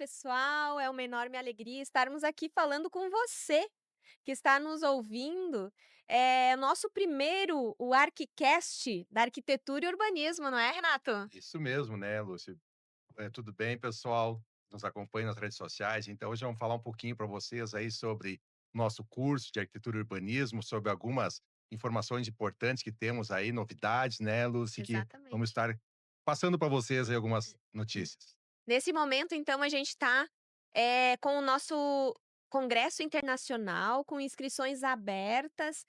pessoal, é uma enorme alegria estarmos aqui falando com você que está nos ouvindo. É nosso primeiro, o ArquiCast da Arquitetura e Urbanismo, não é, Renato? Isso mesmo, né, Lúcio? Tudo bem, pessoal? Nos acompanha nas redes sociais. Então, hoje vamos falar um pouquinho para vocês aí sobre nosso curso de arquitetura e urbanismo, sobre algumas informações importantes que temos aí, novidades, né, Lúcio, que vamos Exatamente. estar passando para vocês aí algumas notícias. Nesse momento, então, a gente está com o nosso congresso internacional, com inscrições abertas.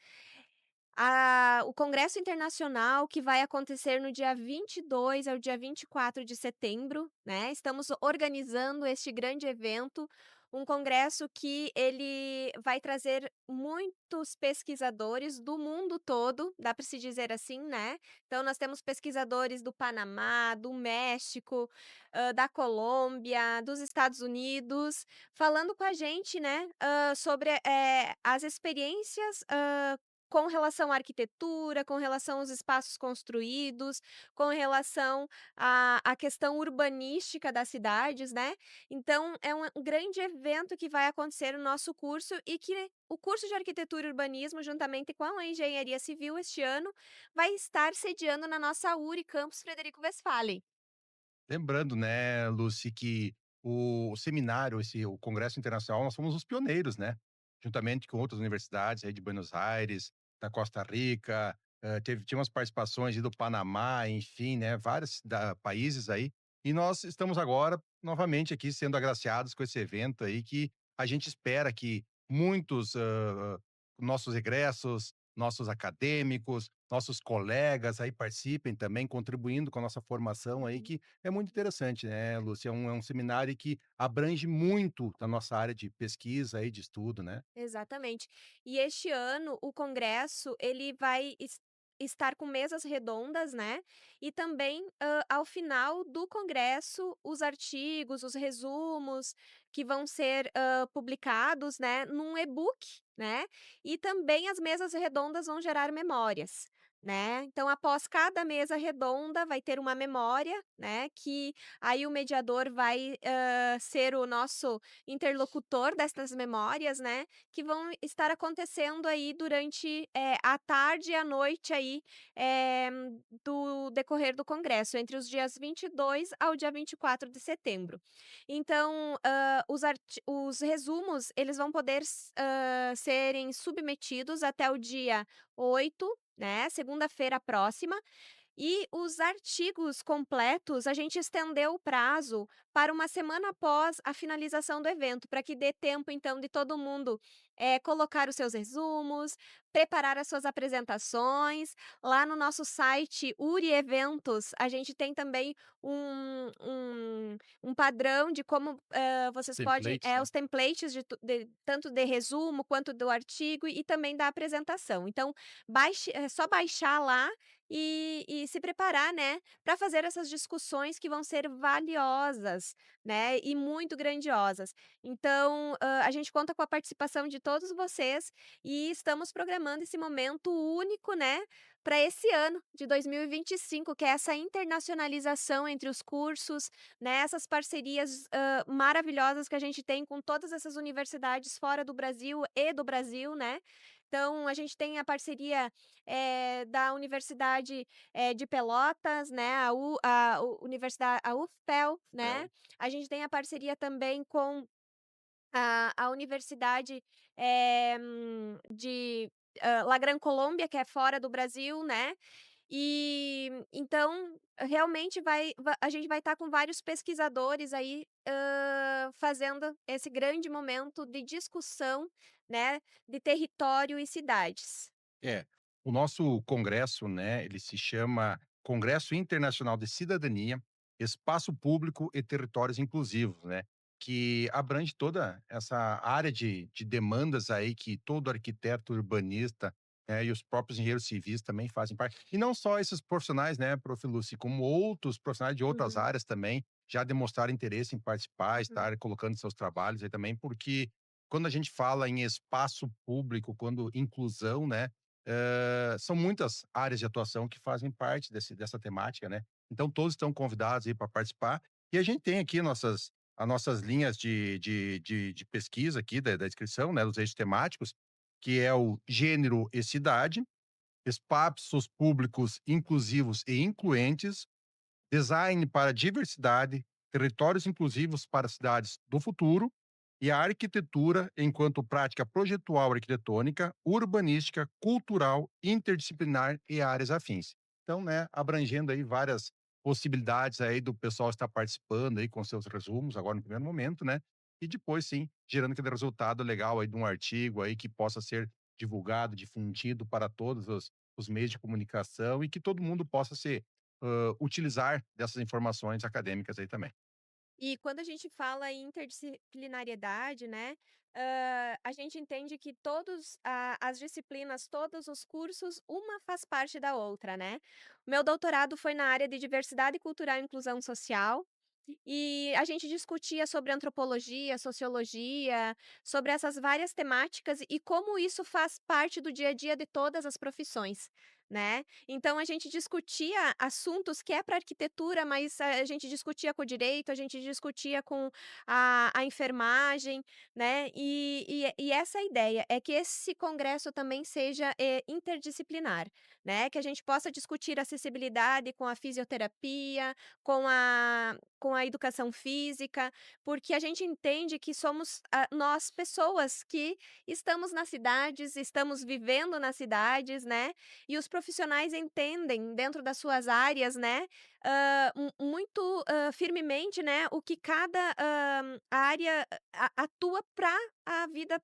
O congresso internacional que vai acontecer no dia 22 ao dia 24 de setembro, né, estamos organizando este grande evento, um congresso que ele vai trazer muitos pesquisadores do mundo todo, dá para se dizer assim, né. Então nós temos pesquisadores do Panamá, do México, da Colômbia, dos Estados Unidos, falando com a gente, né, sobre, as experiências, com relação à arquitetura, com relação aos espaços construídos, com relação à questão urbanística das cidades, né. Então é um grande evento que vai acontecer no nosso curso e que o curso de Arquitetura e Urbanismo, juntamente com a Engenharia Civil, este ano, vai estar sediando na nossa URI Campus Frederico Westphalen. Lembrando, né, Lucy, que o seminário, o Congresso Internacional, nós fomos os pioneiros, né? Juntamente com outras universidades aí de Buenos Aires, da Costa Rica, tinha umas participações aí do Panamá, enfim, né? Vários países aí. E nós estamos agora, novamente, aqui sendo agraciados com esse evento aí, que a gente espera que muitos nossos egressos, nossos acadêmicos, nossos colegas aí participem também, contribuindo com a nossa formação aí, Uhum. que é muito interessante, né, Lúcia? É um seminário que abrange muito da nossa área de pesquisa e de estudo, né? Exatamente. E este ano o congresso ele vai estar com mesas redondas, né, e também, ao final do congresso, os artigos, os resumos que vão ser, publicados, né, num e-book, né, e também as mesas redondas vão gerar memórias, né. Então após cada mesa redonda vai ter uma memória, né, que aí o mediador vai, ser o nosso interlocutor destas memórias, né, que vão estar acontecendo aí durante, a tarde e a noite aí, eh, do decorrer do congresso, entre os dias 22 ao dia 24 de setembro. Então, os resumos, eles vão poder serem submetidos até o dia 8, né, segunda-feira próxima, e os artigos completos, a gente estendeu o prazo para uma semana após a finalização do evento, para que dê tempo, então, de todo mundo, colocar os seus resumos, preparar as suas apresentações. Lá no nosso site Uri Eventos, a gente tem também um padrão de como, vocês podem Templates, né? os templates de tanto de resumo quanto do artigo e também da apresentação. Então, é só baixar lá e se preparar, né, para fazer essas discussões que vão ser valiosas, né, e muito grandiosas. Então, a gente conta com a participação de todos vocês e estamos programando esse momento único, né, para esse ano de 2025, que é essa internacionalização entre os cursos, né, essas parcerias, maravilhosas que a gente tem com todas essas universidades fora do Brasil e do Brasil, né. Então a gente tem a parceria, da Universidade, de Pelotas, né, a UFPEL, né. Fel. A gente tem a parceria também com a Universidade, de, La Gran Colômbia, que é fora do Brasil, né. E, então, realmente a gente vai estar com vários pesquisadores aí, fazendo esse grande momento de discussão, né, de território e cidades. É, o nosso congresso, né, ele se chama Congresso Internacional de Cidadania, Espaço Público e Territórios Inclusivos, né, que abrange toda essa área de demandas aí que todo arquiteto urbanista, e os próprios engenheiros civis também fazem parte. E não só esses profissionais, né, Prof. Lucy, como outros profissionais de outras Uhum, áreas também já demonstraram interesse em participar, uhum. estar colocando seus trabalhos aí também, porque quando a gente fala em espaço público, quando inclusão, né, são muitas áreas de atuação que fazem parte dessa temática, né. Então todos estão convidados aí para participar, e a gente tem aqui nossas as nossas linhas de pesquisa aqui da inscrição, né, dos eixos temáticos, que é o gênero e cidade, espaços públicos inclusivos e incluentes, design para diversidade, territórios inclusivos para cidades do futuro e a arquitetura enquanto prática projetual arquitetônica, urbanística, cultural, interdisciplinar e áreas afins. Então, né, abrangendo aí várias possibilidades aí do pessoal estar participando aí com seus resumos agora no primeiro momento, né? E depois sim, gerando aquele resultado legal aí de um artigo aí que possa ser divulgado, difundido para todos os meios de comunicação e que todo mundo possa ser utilizar dessas informações acadêmicas aí também. E quando a gente fala em interdisciplinariedade, né, a gente entende que todos as disciplinas, todos os cursos, uma faz parte da outra, né. O meu doutorado foi na área de diversidade cultural e inclusão social, e a gente discutia sobre antropologia, sociologia, sobre essas várias temáticas e como isso faz parte do dia a dia de todas as profissões, né. Então a gente discutia assuntos que é para arquitetura, mas a gente discutia com o direito, a gente discutia com a enfermagem, né, e essa é a ideia, é que esse congresso também seja, interdisciplinar, né, que a gente possa discutir acessibilidade com a fisioterapia, com a educação física, porque a gente entende que somos, nós pessoas que estamos nas cidades, estamos vivendo nas cidades, né, e os profissionais entendem dentro das suas áreas, né, muito, firmemente, né, o que cada, área atua para a vida,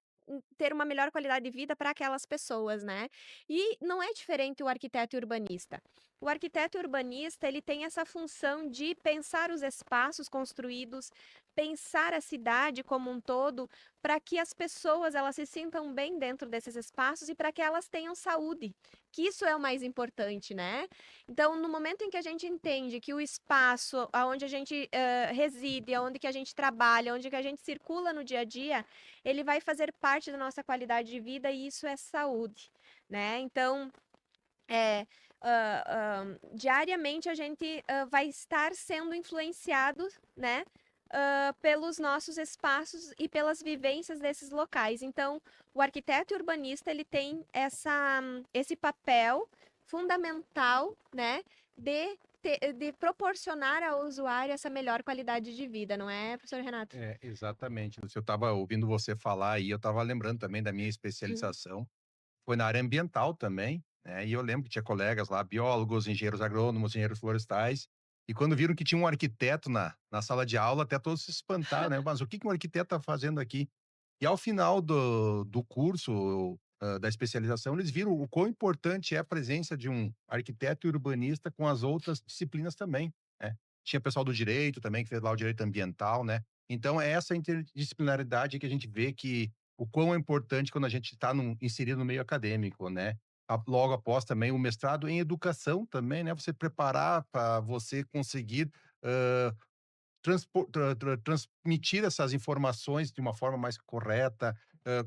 ter uma melhor qualidade de vida para aquelas pessoas, né. E não é diferente o arquiteto e urbanista. O arquiteto urbanista, ele tem essa função de pensar os espaços construídos, pensar a cidade como um todo, para que as pessoas elas se sintam bem dentro desses espaços e para que elas tenham saúde, que isso é o mais importante, né. Então, no momento em que a gente entende que o espaço aonde a gente, reside, aonde que a gente trabalha, onde que a gente circula no dia a dia, ele vai fazer parte da nossa qualidade de vida e isso é saúde, né. Então, é, diariamente a gente, vai estar sendo influenciado, né, pelos nossos espaços e pelas vivências desses locais. Então, o arquiteto e urbanista ele tem esse papel fundamental, né, de proporcionar ao usuário essa melhor qualidade de vida, não é, professor Renato? É, exatamente. Eu estava ouvindo você falar e eu estava lembrando também da minha Uhum. especialização. Foi na área ambiental também, né, e eu lembro que tinha colegas lá, biólogos, engenheiros agrônomos, engenheiros florestais, e quando viram que tinha um arquiteto na sala de aula, até todos se espantaram, né, "Mas o que que um arquiteto está fazendo aqui?". E ao final do curso, da especialização, eles viram o quão importante é a presença de um arquiteto e urbanista com as outras disciplinas também, né. Tinha pessoal do direito também, que fez lá o direito ambiental, né. Então é essa interdisciplinaridade que a gente vê que o quão é importante quando a gente está inserido no meio acadêmico, né. Logo após também o mestrado em educação também, né, você preparar para você conseguir, transmitir essas informações de uma forma mais correta,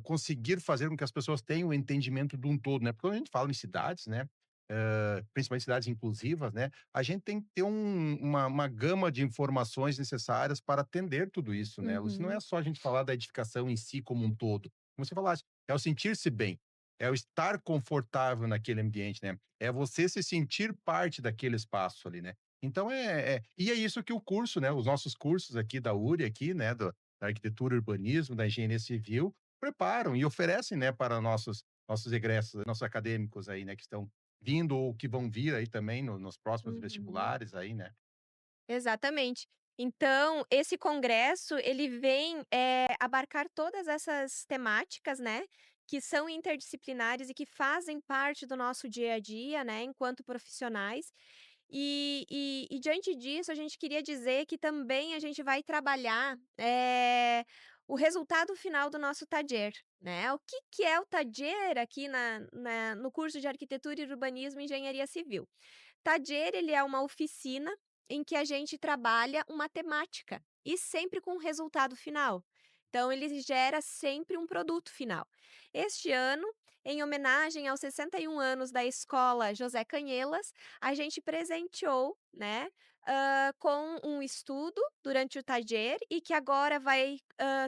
conseguir fazer com que as pessoas tenham o entendimento de um todo, né, porque quando a gente fala em cidades, né, principalmente cidades inclusivas, né, a gente tem que ter uma gama de informações necessárias para atender tudo isso, né, Lúcia, não é Uhum. só a gente falar da edificação em si como um todo, como você falasse, é o sentir-se bem, é o estar confortável naquele ambiente, né, é você se sentir parte daquele espaço ali, né. Então e é isso que o curso, né, os nossos cursos aqui da URI aqui, né, da arquitetura e urbanismo, da engenharia civil, preparam e oferecem, né, para nossos egressos, nossos acadêmicos aí, né, que estão vindo ou que vão vir aí também nos próximos Uhum. vestibulares aí, né. Exatamente. Então, esse congresso, ele vem, abarcar todas essas temáticas, né, que são interdisciplinares e que fazem parte do nosso dia a dia, né, enquanto profissionais. E diante disso, a gente queria dizer que também a gente vai trabalhar, o resultado final do nosso TADER, né. O que que é o TADER aqui no curso de Arquitetura e Urbanismo e Engenharia Civil? Taller, ele é uma oficina em que a gente trabalha uma temática e sempre com um resultado final. Então, ele gera sempre um produto final. Este ano, em homenagem aos 61 anos da Escola José Canhelas, a gente presenteou, né, com um estudo durante o taller e que agora vai,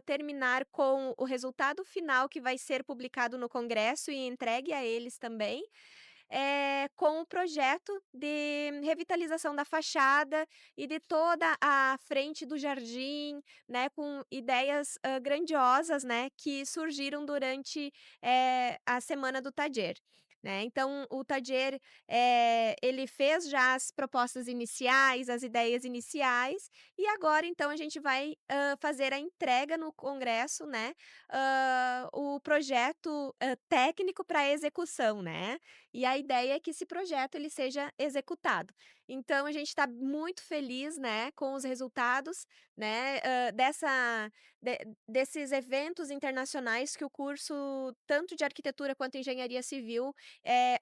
terminar com o resultado final que vai ser publicado no congresso e entregue a eles também, com o projeto de revitalização da fachada e de toda a frente do jardim, né, com ideias, grandiosas, né, que surgiram durante, a semana do Taller, né. Então o Taller, ele fez já as propostas iniciais, as ideias iniciais, e agora então a gente vai, fazer a entrega no congresso, né, o projeto, técnico para execução, né. E a ideia é que esse projeto ele seja executado. Então a gente está muito feliz, né, com os resultados, né, desses eventos internacionais que o curso, tanto de arquitetura quanto engenharia civil,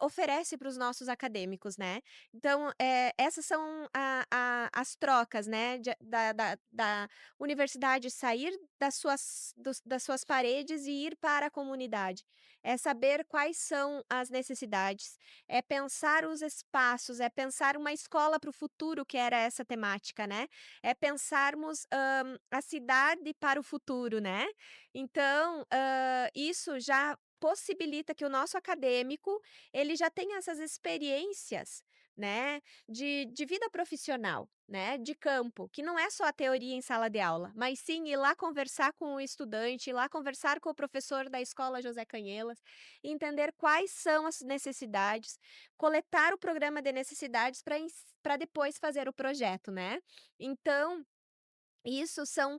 oferece para os nossos acadêmicos, né. Então, essas são as trocas, né, da universidade sair das suas paredes e ir para a comunidade. É saber quais são as necessidades, é pensar os espaços, é pensar uma escola para o futuro, que era essa temática, né. É pensarmos, a cidade para o futuro, né. Então, isso já possibilita que o nosso acadêmico, ele já tenha essas experiências, né, de vida profissional, né, de campo, que não é só a teoria em sala de aula, mas sim ir lá conversar com o estudante, ir lá conversar com o professor da escola José Canhelas, entender quais são as necessidades, coletar o programa de necessidades para depois fazer o projeto, né. Então, isso são,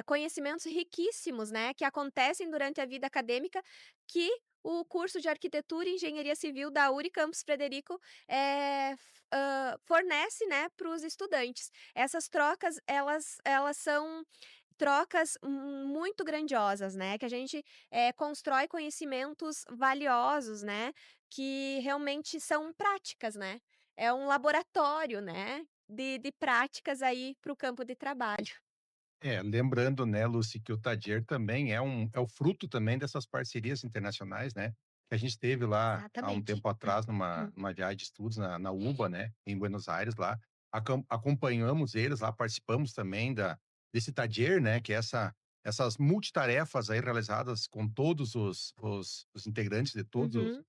conhecimentos riquíssimos, né, que acontecem durante a vida acadêmica, que o curso de Arquitetura e Engenharia Civil da URI Campus Frederico, fornece, né, para os estudantes. Essas trocas, elas são trocas muito grandiosas, né, que a gente, constrói conhecimentos valiosos, né, que realmente são práticas, né. É um laboratório, né, de práticas aí para o campo de trabalho. É, lembrando, né, Lucy, que o Tadier também é o fruto também dessas parcerias internacionais, né, que a gente teve lá há um Exatamente. tempo atrás numa viagem de estudos na UBA, né, em Buenos Aires lá, acompanhamos eles lá, participamos também desse Tadier, né, que é essas multitarefas aí realizadas com todos os integrantes de todos Uhum,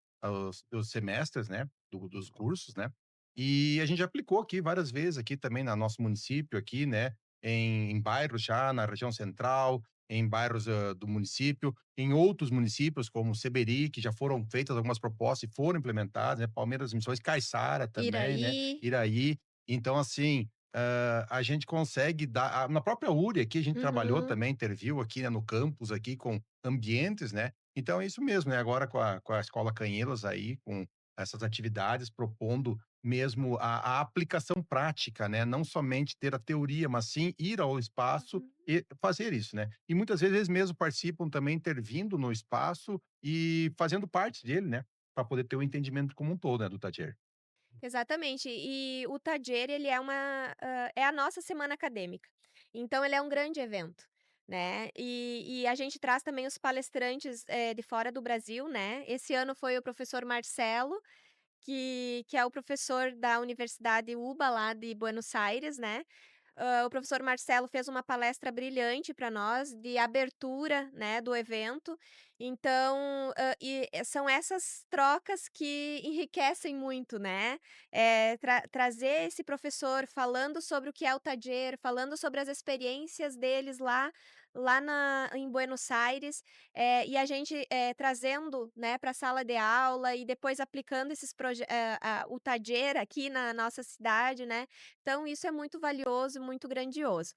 os semestres, né, dos cursos, né, e a gente aplicou aqui várias vezes aqui também no nosso município aqui, né, em bairros já na região central, em bairros, do município, em outros municípios como Seberi, que já foram feitas algumas propostas e foram implementadas, né, Palmeiras Missões, Caiçara também, né, Iraí. Iraí. Então assim, a gente consegue dar na própria URI aqui a gente trabalhou Uhum. também, interviu aqui, né, no campus aqui com ambientes, né, então é isso mesmo, né, agora com a Escola Canhelas aí, com essas atividades, propondo mesmo a aplicação prática, né, não somente ter a teoria, mas sim ir ao espaço Uhum. e fazer isso, né. E muitas vezes eles mesmos participam também intervindo no espaço e fazendo parte dele, né, para poder ter o entendimento como um todo, né, do taller. Exatamente. E o Taller, ele é é a nossa semana acadêmica. Então ele é um grande evento, né. E a gente traz também os palestrantes, de fora do Brasil, né. Esse ano foi o professor Marcelo, que é o professor da Universidade UBA lá de Buenos Aires, né. O professor Marcelo fez uma palestra brilhante para nós, de abertura, né, do evento. Então, são essas trocas que enriquecem muito, né. Trazer esse professor falando sobre o que é o Taller, falando sobre as experiências deles lá em Buenos Aires, e a gente, trazendo, né, para a sala de aula e depois aplicando o Taller aqui na nossa cidade, né. Então isso é muito valioso, muito grandioso.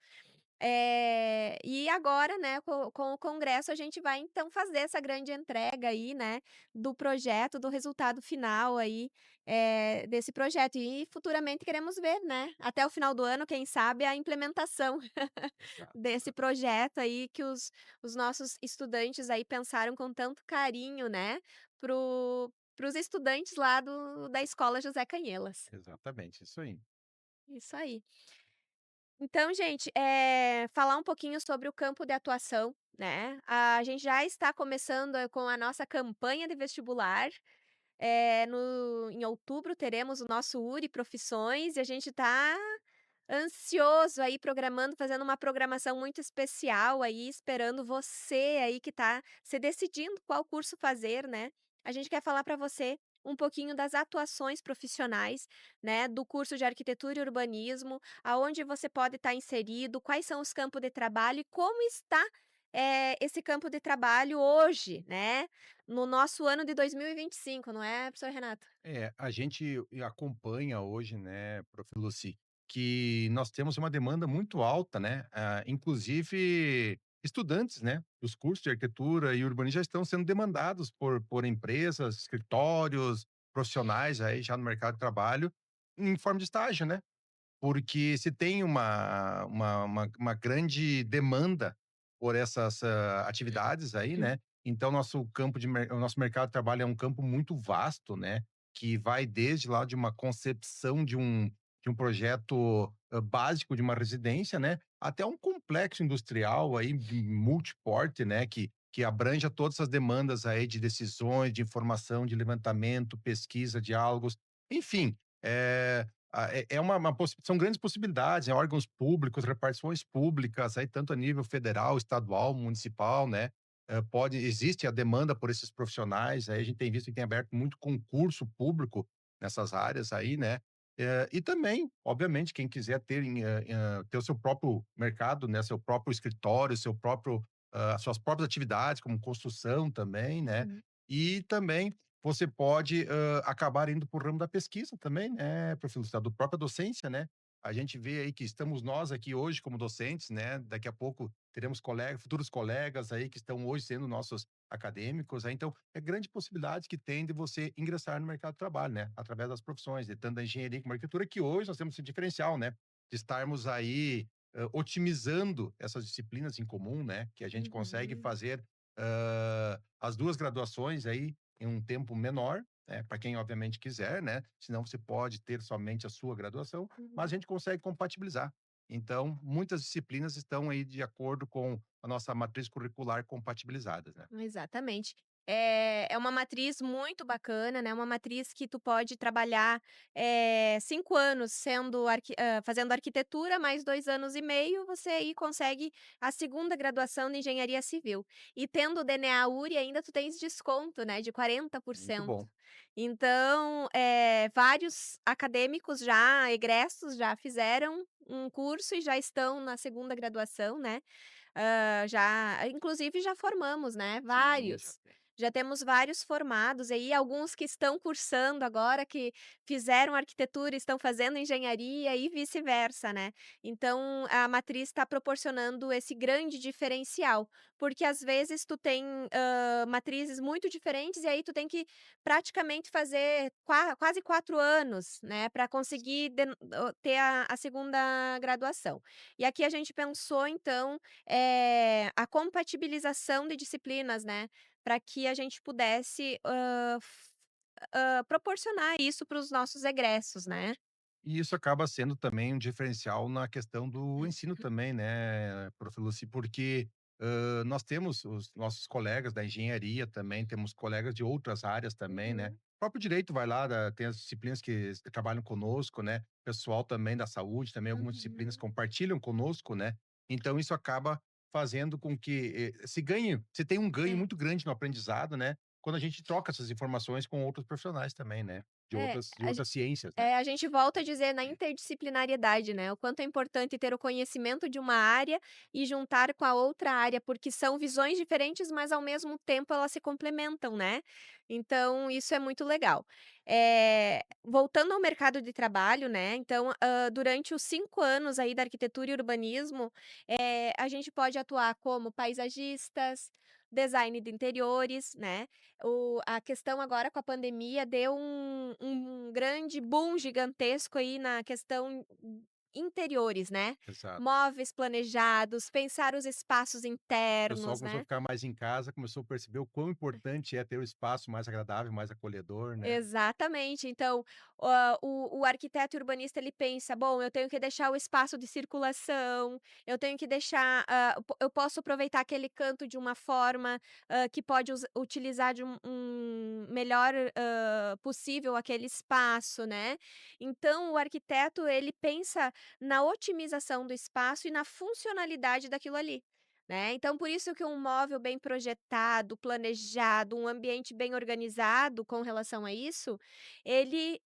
E agora, né, com o congresso, a gente vai então fazer essa grande entrega aí, né, do projeto, do resultado final aí, desse projeto. E futuramente queremos ver, né, até o final do ano, quem sabe, a implementação Exato, desse exato. projeto aí que os nossos estudantes aí pensaram com tanto carinho, né, para os estudantes lá da escola José Canhelas. Exatamente, isso aí. Isso aí. Então, gente, falar um pouquinho sobre o campo de atuação, né. A gente já está começando com a nossa campanha de vestibular, no em outubro teremos o nosso URI Profissões e a gente está ansioso aí programando, fazendo uma programação muito especial aí, esperando você aí que tá se decidindo qual curso fazer, né. A gente quer falar para você um pouquinho das atuações profissionais, né, do curso de arquitetura e urbanismo, aonde você pode estar inserido, quais são os campos de trabalho e como está, esse campo de trabalho hoje, né, no nosso ano de 2025, não é, professor Renato? É, a gente acompanha hoje, né, prof. Lucy, que nós temos uma demanda muito alta, né? Inclusive estudantes, né? Os cursos de arquitetura e urbanismo já estão sendo demandados por empresas, escritórios, profissionais aí já no mercado de trabalho, em forma de estágio, né? Porque se tem uma grande demanda por essas, atividades aí, né, então o nosso mercado de trabalho é um campo muito vasto, né, que vai desde lá de uma concepção de um projeto, básico de uma residência, né, até um complexo industrial aí de multiporte, né, que abranja todas as demandas aí de decisões, de informação, de levantamento, pesquisa, diálogos, enfim, é uma são grandes possibilidades, órgãos públicos, repartições públicas, aí tanto a nível federal, estadual, municipal, né, existe a demanda por esses profissionais, aí a gente tem visto que tem aberto muito concurso público nessas áreas aí, né, e também, obviamente, quem quiser ter o seu próprio mercado, né, seu próprio escritório, seu próprio suas próprias atividades, como construção também, né, Uhum, e também você pode, acabar indo para o ramo da pesquisa também, né, professor, do própria docência, né. A gente vê aí que estamos nós aqui hoje como docentes, né, daqui a pouco teremos futuros colegas aí que estão hoje sendo nossos acadêmicos, aí então, é grande possibilidade que tem de você ingressar no mercado de trabalho, né, através das profissões, de tanto da engenharia como a arquitetura, que hoje nós temos esse diferencial, né, de estarmos aí, otimizando essas disciplinas em comum, né, que a gente consegue uhum, fazer, as 2 graduações aí em um tempo menor, né, para quem obviamente quiser, né, senão você pode ter somente a sua graduação, mas a uhum. gente consegue compatibilizar. Então, muitas disciplinas estão aí de acordo com a nossa matriz curricular compatibilizadas, né. Exatamente. É uma matriz muito bacana, né, uma matriz que tu pode trabalhar, 5 anos fazendo arquitetura, mais 2 anos e meio, você aí consegue a segunda graduação de engenharia civil. E tendo o DNA-URI ainda tu tens desconto, né, de Muito 40%. bom. Então, vários acadêmicos já egressos já fizeram um curso e já estão na segunda graduação, né. Já inclusive já formamos, né, Sim, já vários. tem. Já temos vários formados aí, alguns que estão cursando agora, que fizeram arquitetura, estão fazendo engenharia e vice-versa, né. Então a matriz está proporcionando esse grande diferencial, porque às vezes tu tem, matrizes muito diferentes e aí tu tem que praticamente fazer quase 4 anos, né, para conseguir ter a segunda graduação. E aqui a gente pensou então a compatibilização de disciplinas, né, para que a gente pudesse, proporcionar isso para os nossos egressos, né. E isso acaba sendo também um diferencial na questão do ensino também, né, prof. Lucy, porque, nós temos os nossos colegas da engenharia também, temos colegas de outras áreas também, né. Uhum, O próprio direito vai lá, tem as disciplinas que trabalham conosco, né, pessoal também da saúde, também algumas disciplinas uhum. compartilham conosco, né. Então isso acaba fazendo com que, se tem um ganho É, muito grande no aprendizado, né, quando a gente troca essas informações com outros profissionais também, né, é, de outras ciências, né. a gente volta a dizer na interdisciplinariedade, né, o quanto é importante ter o conhecimento de uma área e juntar com a outra área, porque são visões diferentes, mas ao mesmo tempo elas se complementam, né. Então isso é muito legal. Voltando ao mercado de trabalho, né, então, durante os 5 anos aí da arquitetura e urbanismo, a gente pode atuar como paisagistas, design de interiores, né. A questão agora com a pandemia deu um grande boom gigantesco aí na questão interiores, né. Exato. Móveis planejados, pensar os espaços O pessoal internos, começou a né. ficar mais em casa, começou a perceber o quão importante é ter o espaço mais agradável, mais acolhedor, né. Exatamente. Então, o arquiteto e urbanista ele pensa: "Bom, eu tenho que deixar o espaço de circulação, eu tenho que deixar, eu posso aproveitar aquele canto de uma forma, que pode utilizar de um melhor, possível aquele espaço", né. Então o arquiteto ele pensa, na otimização do espaço e na funcionalidade daquilo ali, né. Então por isso que um móvel bem projetado, planejado, um ambiente bem organizado com relação a isso, ele,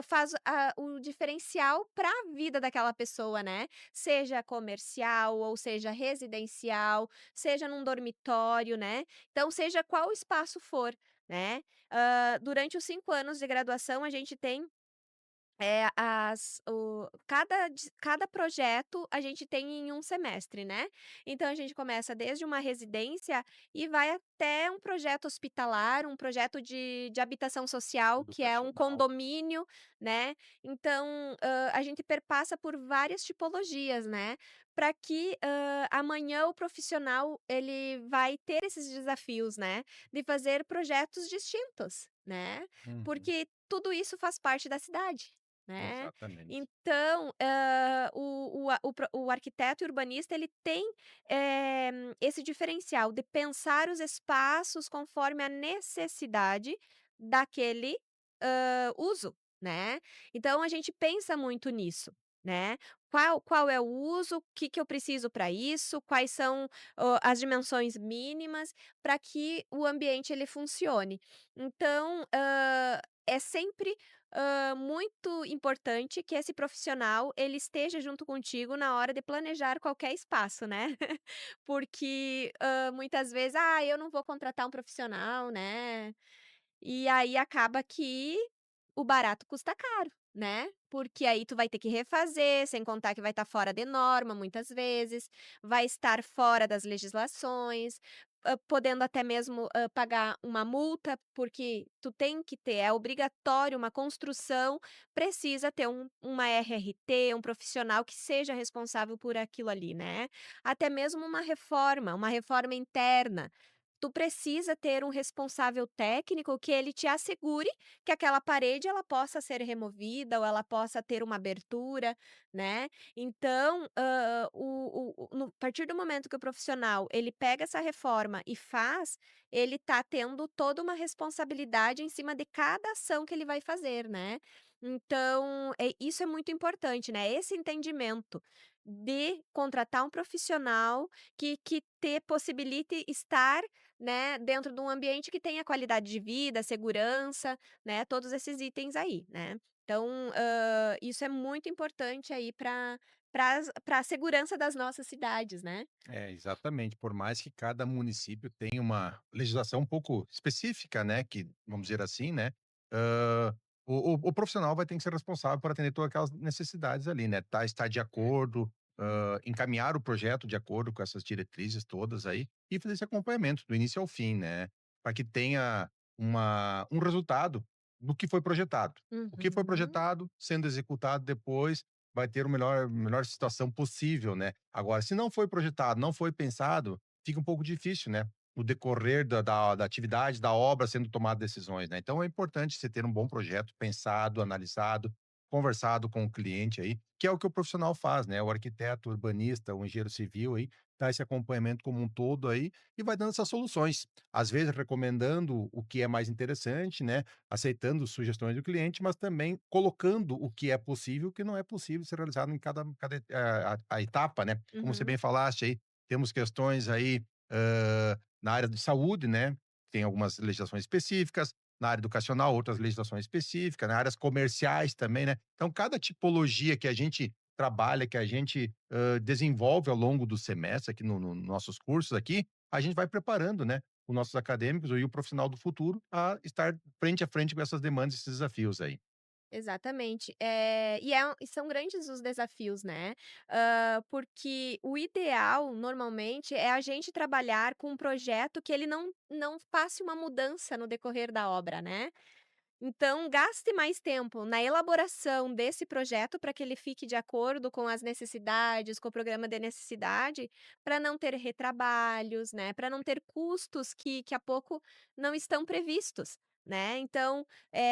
faz o diferencial para a vida daquela pessoa, né. Seja comercial ou seja residencial, seja num dormitório, né. Então seja qual o espaço for, né. Durante os 5 anos de graduação a gente tem cada projeto a gente tem em um semestre, né. Então a gente começa desde uma residência e vai até um projeto hospitalar, um projeto de habitação social, que é um Educacional. condomínio, né. Então, a gente perpassa por várias tipologias, né, para que, amanhã o profissional ele vai ter esses desafios, né, de fazer projetos distintos, né, Uhum. porque tudo isso faz parte da cidade. Né. Exatamente. Então, o arquiteto e urbanista ele tem, esse diferencial de pensar os espaços conforme a necessidade daquele, uso, né. Então a gente pensa muito nisso, né. Qual é o uso, o que que eu preciso para isso, quais são, as dimensões mínimas para que o ambiente ele funcione. Então, é sempre muito importante que esse profissional, ele esteja junto contigo na hora de planejar qualquer espaço, né. Porque, muitas vezes: "Ah, eu não vou contratar um profissional, né". E aí acaba que o barato custa caro, né, porque aí tu vai ter que refazer, sem contar que vai estar fora de norma muitas vezes, vai estar fora das legislações, podendo até mesmo, pagar uma multa, porque tu tem que ter, é obrigatório, uma construção precisa ter uma RRT, um profissional que seja responsável por aquilo ali, né. Até mesmo uma reforma interna, tu precisa ter um responsável técnico que ele te assegure que aquela parede ela possa ser removida ou ela possa ter uma abertura, né. Então, no a partir do momento que o profissional ele pega essa reforma e faz, ele tá tendo toda uma responsabilidade em cima de cada ação que ele vai fazer, né. Então, isso é muito importante, né, esse entendimento de contratar um profissional que te possibilite estar, né, dentro de um ambiente que tenha qualidade de vida, segurança, né, todos esses itens aí, né. Então, isso é muito importante aí para a segurança das nossas cidades, né. É, exatamente. Por mais que cada município tenha uma legislação um pouco específica, né, que vamos dizer assim, né, hã, o profissional vai ter que ser responsável por atender todas aquelas necessidades ali, né, estar de acordo, encaminhar o projeto de acordo com essas diretrizes todas aí, e fazer esse acompanhamento do início ao fim, né, para que tenha um resultado do que foi projetado. O que foi Uhum. projetado, sendo executado depois, vai ter o melhor situação possível, né. Agora, se não foi projetado, não foi pensado, fica um pouco difícil, né, no decorrer da atividade, da obra sendo tomado decisões, né. Então é importante você ter um bom projeto pensado, analisado, conversado com o cliente aí, que é o que o profissional faz, né, o arquiteto, o urbanista, o engenheiro civil aí, dá esse acompanhamento como um todo aí, e vai dando essas soluções. Às vezes recomendando o que é mais interessante, né, aceitando sugestões do cliente, mas também colocando o que é possível e o que não é possível ser realizado em cada a etapa, né. Como você Uhum. bem falaste aí, temos questões aí, na área de saúde, né, tem algumas legislações específicas, na área educacional outras legislações específicas, na áreas comerciais também, né. Então cada tipologia que a gente trabalha, que a gente, desenvolve ao longo do semestre aqui no nossos cursos aqui, a gente vai preparando, né, os nossos acadêmicos e o profissional do futuro a estar frente a frente com essas demandas, esses desafios aí. Exatamente. E são grandes os desafios, né, porque o ideal, normalmente, é a gente trabalhar com um projeto que ele não faça uma mudança no decorrer da obra, né. Então, gaste mais tempo na elaboração desse projeto para que ele fique de acordo com as necessidades, com o programa de necessidade, para não ter retrabalhos, né, para não ter custos que a pouco não estão previstos, né. Então,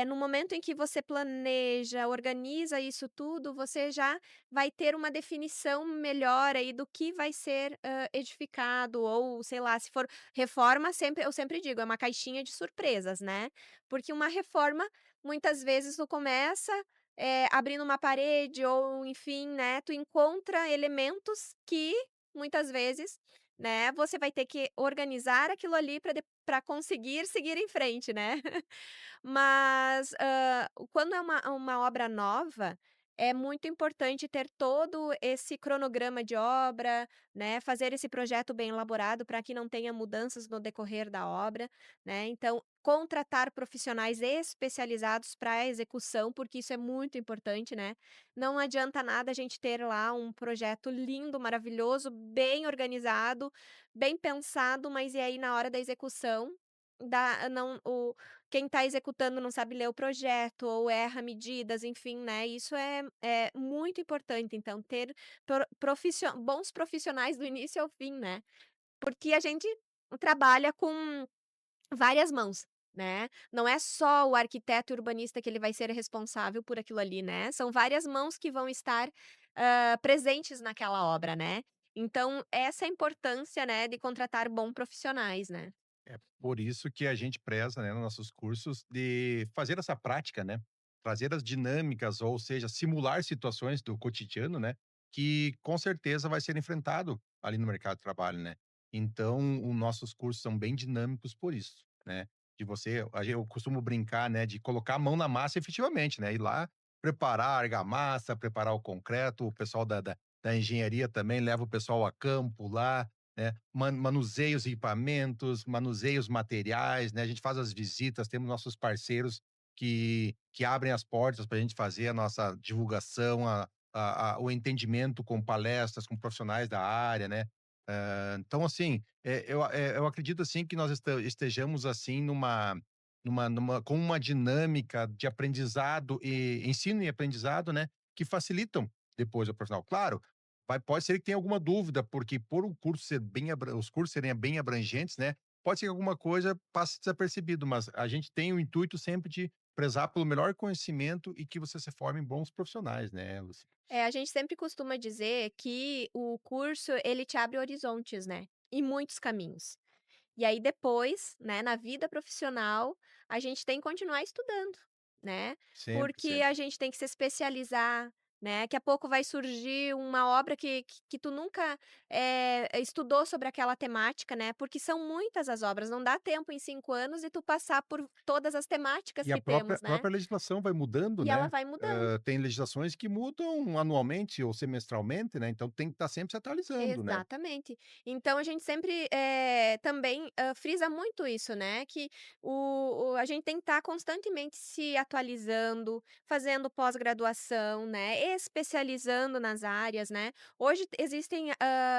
no momento em que você planeja, organiza isso tudo, você já vai ter uma definição melhor aí do que vai ser, edificado ou, sei lá, se for reforma, eu sempre digo, é uma caixinha de surpresas, né. Porque uma reforma, muitas vezes tu começa, abrindo uma parede ou enfim, né, tu encontra elementos que muitas vezes, né, você vai ter que organizar aquilo ali para conseguir seguir em frente, né. Mas, quando é uma obra nova, é muito importante ter todo esse cronograma de obra, né, fazer esse projeto bem elaborado para que não tenha mudanças no decorrer da obra, né, então contratar profissionais especializados para a execução, porque isso é muito importante, né. Não adianta nada a gente ter lá um projeto lindo, maravilhoso, bem organizado, bem pensado, mas e aí na hora da execução, dá não o quem está executando não sabe ler o projeto ou erra medidas, enfim, né, isso é muito importante, então ter bons profissionais do início ao fim, né, porque a gente trabalha com várias mãos, né, não é só o arquiteto e urbanista que ele vai ser responsável por aquilo ali, né, são várias mãos que vão estar, presentes naquela obra, né. Então essa é a importância, né, de contratar bom profissionais, né. É por isso que a gente preza, né, nos nossos cursos de fazer essa prática, né, trazer as dinâmicas, ou seja, simular situações do cotidiano, né, que com certeza vai ser enfrentado ali no mercado de trabalho, né. Então, os nossos cursos são bem dinâmicos por isso, né, de você eu costumo brincar, né, de colocar a mão na massa efetivamente, né, ir lá, preparar a argamassa, preparar o concreto, o pessoal da engenharia também leva o pessoal a campo lá, né, manuseia os equipamentos, manuseia os materiais, né, a gente faz as visitas, temos nossos parceiros que abrem as portas para a gente fazer a nossa divulgação, o entendimento com palestras, com profissionais da área, né. Então assim, eu acredito, assim, que nós estejamos, assim, numa com uma dinâmica de aprendizado e ensino e aprendizado, né, que facilitam depois o profissional. Claro, pode ser que tenha alguma dúvida, porque por o curso ser bem os cursos serem bem abrangentes, né, pode ser que alguma coisa passe desapercebido, mas a gente tem o intuito sempre de prezar pelo melhor conhecimento e que você se forme em bons profissionais, né, Lucy? É, a gente sempre costuma dizer que o curso ele te abre horizontes, né, e muitos caminhos. E aí depois, né, na vida profissional, a gente tem que continuar estudando, né, Sempre, porque a sempre. gente tem que se especializar, né, daqui a pouco vai surgir uma obra que tu nunca, estudou sobre aquela temática, né, porque são muitas as obras, não dá tempo em 5 anos de tu passar por todas as temáticas E a que própria temos, né, própria legislação vai mudando, e ela né. vai mudando. Tem legislações que mudam anualmente ou semestralmente, né, então tem que estar sempre se atualizando, né. Exatamente. Então a gente sempre, também, frisa muito isso, né, que a gente tem que estar constantemente se atualizando, fazendo pós-graduação, né, especializando nas áreas, né. Hoje existem,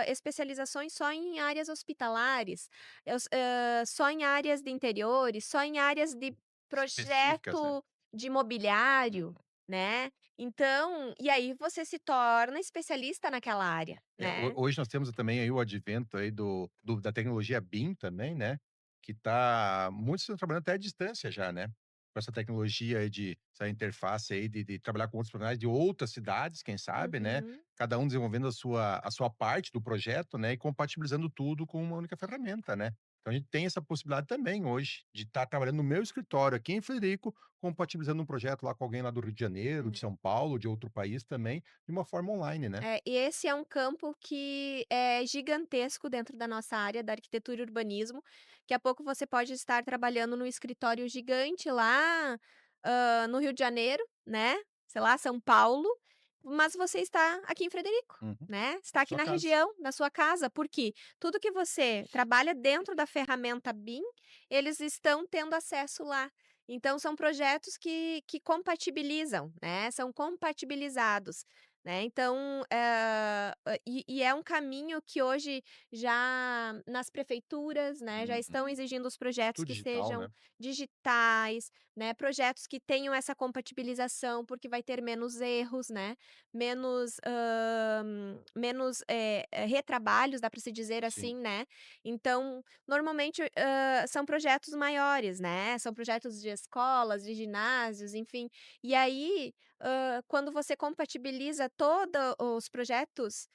especializações só em áreas hospitalares, só em áreas de interiores, só em áreas de Específicas, né. projeto de imobiliário, né. Então e aí você se torna especialista naquela área, né. Hoje nós temos também aí o advento aí da tecnologia BIM também, né, que muitos estão trabalhando até à distância já, né, com essa tecnologia aí essa interface aí de trabalhar com outros profissionais de outras cidades, quem sabe, né, Uhum. cada um desenvolvendo a sua parte do projeto, né, e compatibilizando tudo com uma única ferramenta, né. Então a gente tem essa possibilidade também hoje, de estar trabalhando no meu escritório aqui em Frederico, compatibilizando um projeto lá com alguém lá do Rio de Janeiro, de É. São Paulo, de outro país também, de uma forma online, né. É, e esse é um campo que é gigantesco dentro da nossa área da arquitetura e urbanismo. Daqui a pouco você pode estar trabalhando num escritório gigante lá, no Rio de Janeiro, né, sei lá, São Paulo, mas você está aqui em Frederico, Uhum. né, está aqui Sua na casa. região, na sua casa, porque tudo que você trabalha dentro da ferramenta BIM, eles estão tendo acesso lá. Então são projetos que compatibilizam, né, são compatibilizados. Né, então, e é um caminho que hoje já nas prefeituras, né, já estão Uhum. exigindo os projetos Tudo que digital, sejam né. digitais, né, projetos que tenham essa compatibilização, porque vai ter menos erros, né, menos, retrabalhos, dá para se dizer assim, Sim. né. Então, normalmente, são projetos maiores, né, são projetos de escolas, de ginásios, enfim. E aí, quando você compatibiliza todos os projetos,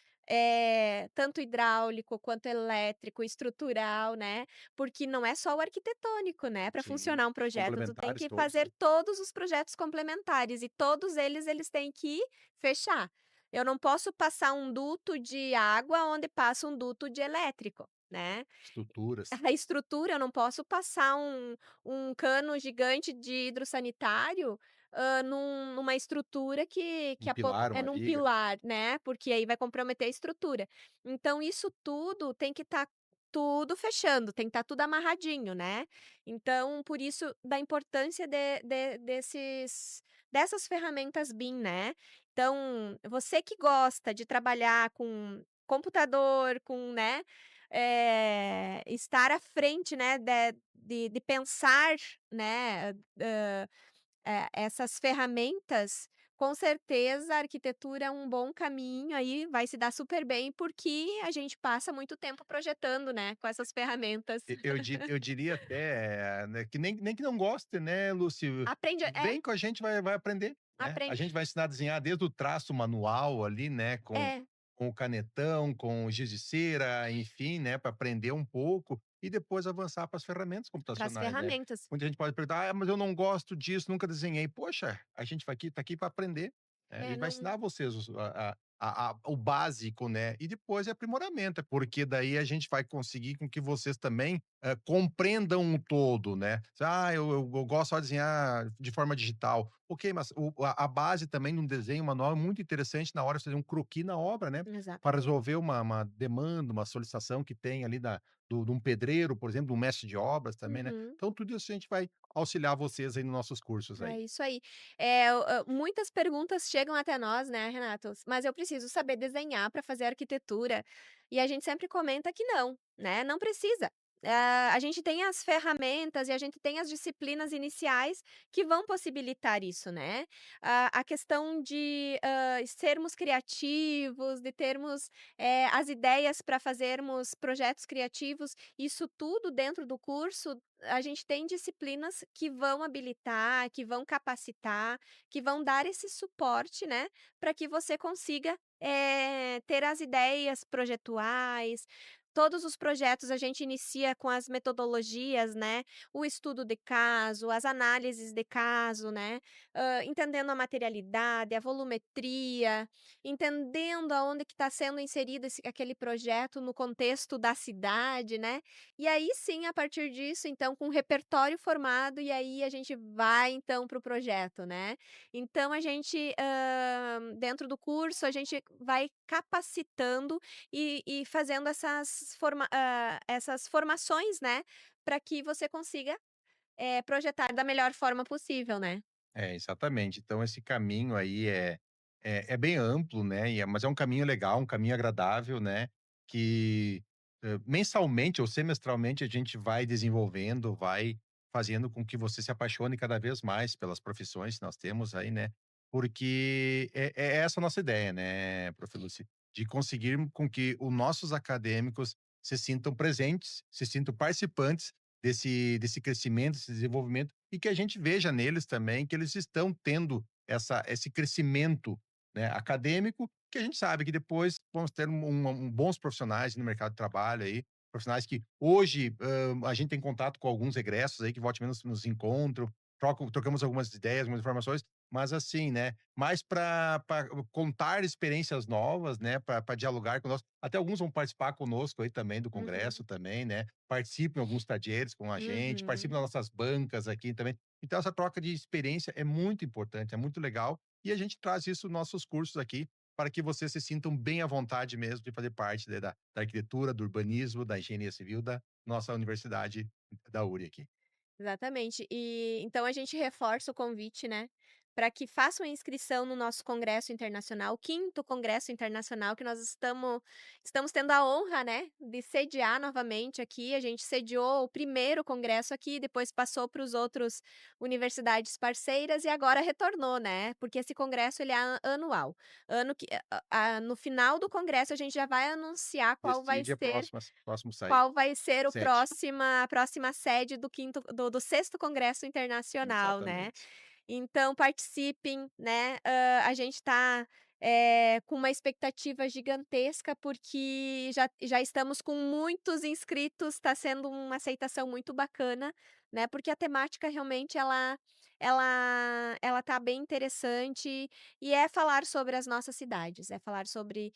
tanto hidráulico quanto elétrico, estrutural, né, porque não é só o arquitetônico, né, para Sim, funcionar um os projeto, tu tem complementares que todos, né. fazer todos os projetos complementares e todos eles têm que fechar. Eu não posso passar um duto de água onde passa um duto de elétrico, né. Estruturas, A estrutura, eu não posso passar um cano gigante de hidrossanitário, numa estrutura que um a po pilar, é uma num viga. pilar, né, porque aí vai comprometer a estrutura. Então isso tudo tem que estar tudo fechando, tem que estar tudo amarradinho, né. Então por isso da importância dessas ferramentas BIM, né. Então, você que gosta de trabalhar com computador, com, né, estar à frente, né, de pensar, né, essas ferramentas, com certeza a arquitetura é um bom caminho, aí vai se dar super bem, porque a gente passa muito tempo projetando, né, com essas ferramentas. Eu diria até, né, que nem que não goste, né, Lúcio, Aprende vem com a gente, vai aprender, né. A aprende gente vai ensinar a desenhar desde o traço manual ali, né, é, com o canetão, com o giz de cera, enfim, né, para aprender um pouco e depois avançar para as ferramentas para as computacionais, né. ferramentas. Muita gente pode perguntar: "Ah, mas eu não gosto disso, nunca desenhei". Poxa, a gente vai aqui tá aqui para aprender, né, a É, gente vai não ensinar vocês o básico, né, e depois é aprimoramento, porque daí a gente vai conseguir com que vocês também compreendam um todo, né. "Ah, eu gosto só de desenhar de forma digital". Ok, mas a base também num desenho manual é muito interessante na hora de fazer um croquis na obra, né, para exatamente. resolver uma demanda, uma solicitação que tem ali de um pedreiro, por exemplo, um mestre de obras também, né. Uhum. Então tudo isso a gente vai auxiliar vocês aí nos nossos cursos É aí. isso aí. Muitas perguntas chegam até nós, né, Renato, mas eu preciso saber desenhar para fazer arquitetura, e a gente sempre comenta que não, né, não precisa. A gente tem as ferramentas e a gente tem as disciplinas iniciais que vão possibilitar isso, né. A questão de, sermos criativos, de termos, as ideias para fazermos projetos criativos, isso tudo dentro do curso a gente tem disciplinas que vão habilitar, que vão capacitar, que vão dar esse suporte, né, para que você consiga, ter as ideias projetuais. Todos os projetos a gente inicia com as metodologias, né, o estudo de caso, as análises de caso, né, entendendo a materialidade, a volumetria, entendendo aonde que está sendo inserido aquele projeto no contexto da cidade, né. E aí sim, a partir disso, então, com o repertório formado, e aí a gente vai então para o projeto, né. Então a gente, dentro do curso, a gente vai capacitando e fazendo essas formações, né, para que você consiga, projetar da melhor forma possível, né. É, exatamente. Então esse caminho aí é bem amplo, né, mas é um caminho legal, um caminho agradável, né, que, mensalmente ou semestralmente a gente vai desenvolvendo, vai fazendo com que você se apaixone cada vez mais pelas profissões que nós temos aí, né, porque é essa a nossa ideia, né, prof. Lúcia, de conseguir com que os nossos acadêmicos se sintam presentes, se sintam participantes desse crescimento, desse desenvolvimento, e que a gente veja neles também que eles estão tendo esse crescimento, né, acadêmico, que a gente sabe que depois vamos ter bons profissionais no mercado de trabalho aí, profissionais que hoje, a gente tem contato com alguns egressos aí que volta e meia nos encontram, trocamos algumas ideias, algumas informações, mas assim, né, mais para contar experiências novas, né, para dialogar conosco. Até alguns vão participar conosco aí também do Uhum, congresso também, né, participam alguns talheres com a gente, participam uhum. das nossas bancas aqui também. Então essa troca de experiência é muito importante, é muito legal, e a gente traz isso nos nossos cursos aqui, para que vocês se sintam bem à vontade mesmo de fazer parte, né, da arquitetura, do urbanismo, da engenharia civil da nossa universidade da URI aqui. Exatamente. E então a gente reforça o convite, né, para que façam a inscrição no nosso congresso internacional, o 5º congresso internacional que nós estamos tendo a honra, né, de sediar novamente aqui. A gente sediou o primeiro congresso aqui, depois passou para os outros universidades parceiras e agora retornou, né, porque esse congresso ele é anual. Ano que no final do congresso a gente já vai anunciar Decide a próximo sair. qual vai ser o 7. próxima a próxima sede do 6º Congresso Internacional, né. Exatamente. Então participem, né, a gente está com uma expectativa gigantesca, porque já estamos com muitos inscritos, está sendo uma aceitação muito bacana, né, porque a temática realmente ela tá bem interessante, e é falar sobre as nossas cidades, é falar sobre,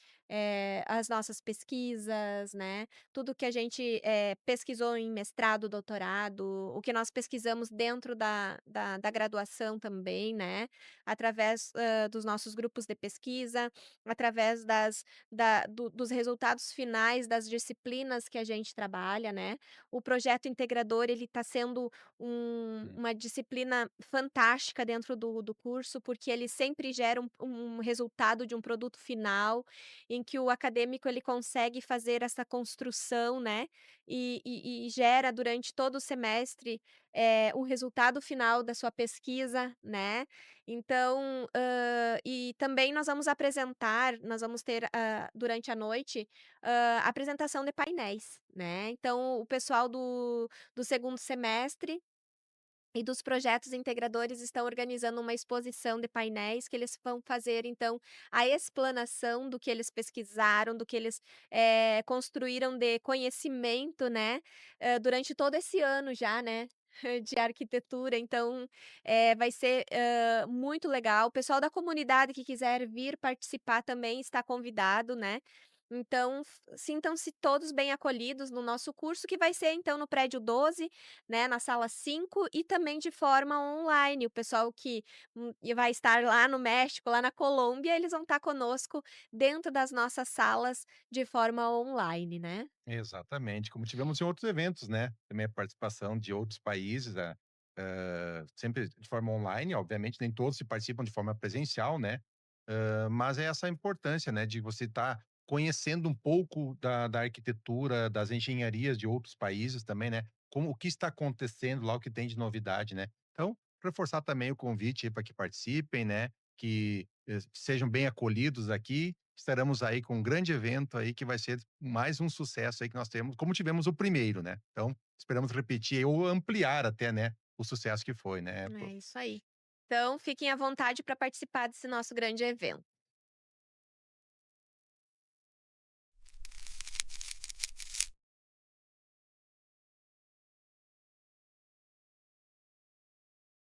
as nossas pesquisas, né, tudo que a gente, pesquisou em mestrado, doutorado, o que nós pesquisamos dentro da graduação também, né, através, dos nossos grupos de pesquisa, através dos resultados finais das disciplinas que a gente trabalha, né. O projeto integrador, ele está sendo Hum. uma disciplina fantástica dentro do curso, porque ele sempre gera um resultado de um produto final, em que o acadêmico ele consegue fazer essa construção, né, e gera durante todo o semestre, o resultado final da sua pesquisa, né. Então, e também nós vamos ter, durante a noite, apresentação de painéis, né. Então o pessoal do segundo semestre e dos projetos integradores estão organizando uma exposição de painéis que eles vão fazer, então, a explanação do que eles pesquisaram, do que eles, construíram de conhecimento, né, durante todo esse ano já, né, de arquitetura. Então, vai ser, muito legal. O pessoal da comunidade que quiser vir participar também está convidado, né. Então, sintam-se todos bem acolhidos no nosso curso, que vai ser então no prédio 12, né, na sala 5 e também de forma online. O pessoal que, e vai estar lá no México, lá na Colômbia, eles vão estar conosco dentro das nossas salas de forma online, né. Exatamente, como tivemos em outros eventos, né, também a participação de outros países, sempre de forma online, obviamente nem todos se participam de forma presencial, né, mas é essa a importância, né, de você estar conhecendo um pouco da arquitetura, das engenharias de outros países também, né, como o que está acontecendo lá, o que tem de novidade, né. Então, reforçar também o convite para que participem, né, que, sejam bem acolhidos aqui. Estaremos aí com um grande evento aí que vai ser mais um sucesso aí que nós temos, como tivemos o primeiro, né. Então, esperamos repetir ou ampliar até, né, o sucesso que foi, né. É isso aí. Então fiquem à vontade para participar desse nosso grande evento.